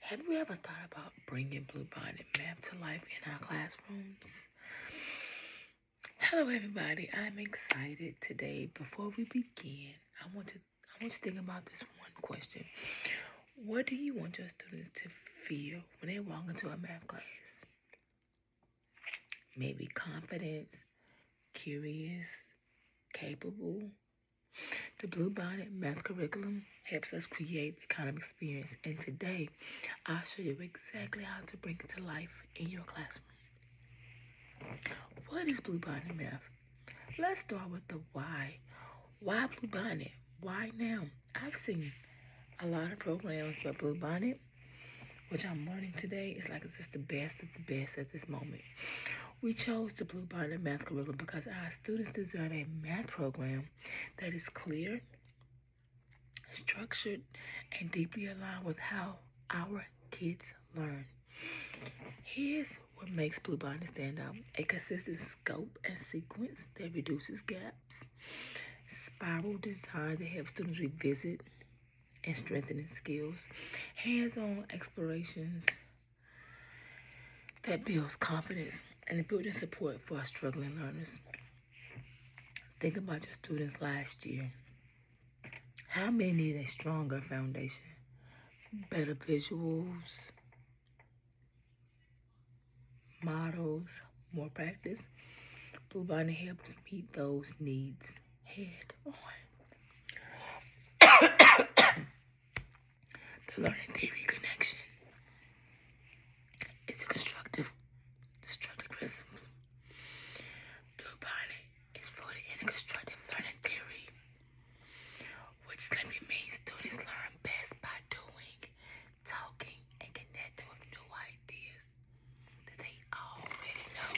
Have you ever thought about bringing Bluebonnet math to life in our classrooms? Hello, everybody. I'm excited today. Before we begin, I want you to think about this one question. What do you want your students to feel when they walk into a math class? Maybe confidence, curious, capable. The Bluebonnet math curriculum helps us create the kind of experience, and today I'll show you exactly how to bring it to life in your classroom. What is Bluebonnet math? Let's start with the why. Why Bluebonnet? Why now? I've seen a lot of programs, but Bluebonnet, which I'm learning today, is like it's just the best of the best at this moment. We chose the Bluebonnet math curriculum because our students deserve a math program that is clear, structured, and deeply aligned with how our kids learn. Here's what makes Bluebonnet stand out: a consistent scope and sequence that reduces gaps, spiral design that helps students revisit and strengthening skills, hands-on explorations that builds confidence, and building support for our struggling learners. Think about your students last year. How many need a stronger foundation, better visuals, models, more practice? Bluebonnet helps meet those needs head on. The learning theory connection. It's a constructive, destructive criticism. Bluebonnet is rooted in a constructive learning theory, which simply means students learn best by doing, talking, and connecting with new ideas that they already know.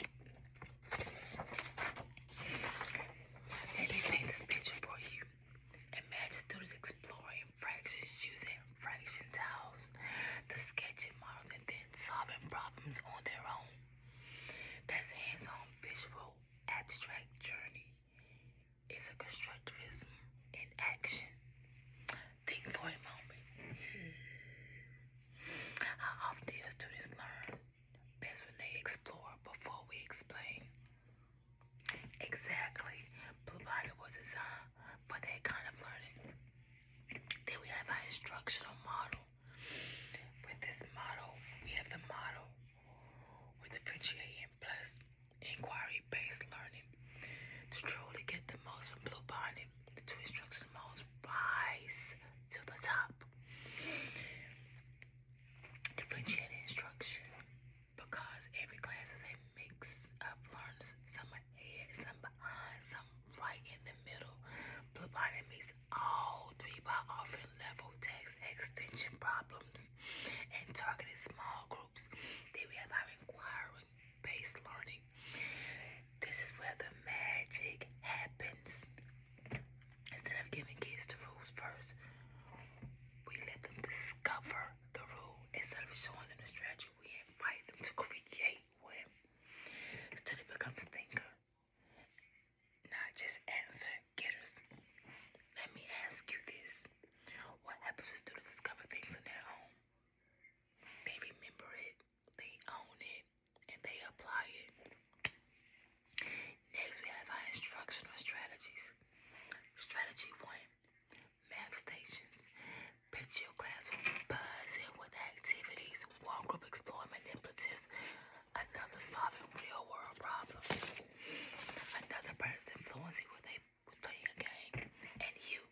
Let me paint this picture for you. Imagine students exploring fractions using fraction tiles, the sketching models, and then solving problems on their own. That's hands-on visual abstract journey. It's a constructivism in action. Think for a moment. How often do your students learn best when they explore before we explain? Exactly. Bluebonnet was designed for that kind of learning. Then we have our instructional model. With this model, we have the model with differentiating plus inquiry-based learning. To truly get the most from Bluebonnet, the two instructional models rise to the top. Differentiated instruction, because every class is a mix of learners, some ahead, some behind, some right in the middle. Bluebonnet meets all three by offering level text extension problems and targeted small groups. Then we have our inquiry-based learning. This is where the magic happens. Instead of giving kids the rules first, we let them discover the rule. Instead of showing them the strategy, we invite them to create one. Student becomes thinker, not just answer getters. Let me ask you this. What happens when students discover things on their own? They remember it, they own it, and they apply it. Next, we have our instructional strategies. Strategy 1, math stations. Picture your classroom buzzing with activities. One group exploring manipulatives, another solving real-world problems, another person influencing with playing a game, and you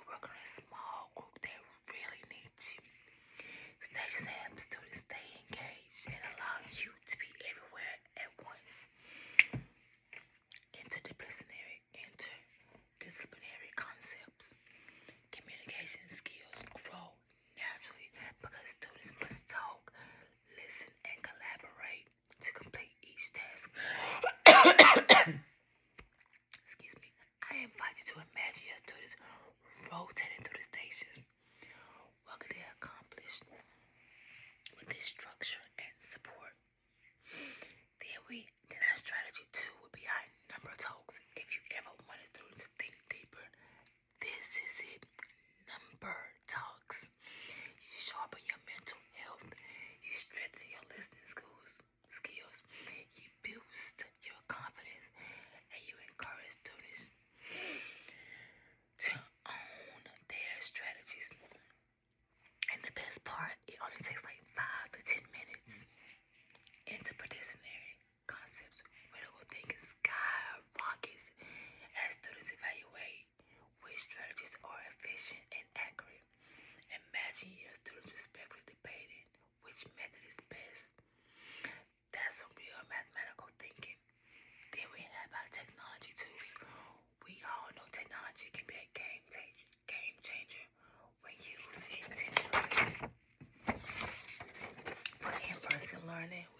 work in a small group that really needs you. Stations help students stay engaged and allow you to be everywhere at once. Interdisciplinary concepts. Communication skills grow naturally because students must talk, listen, and collaborate morning.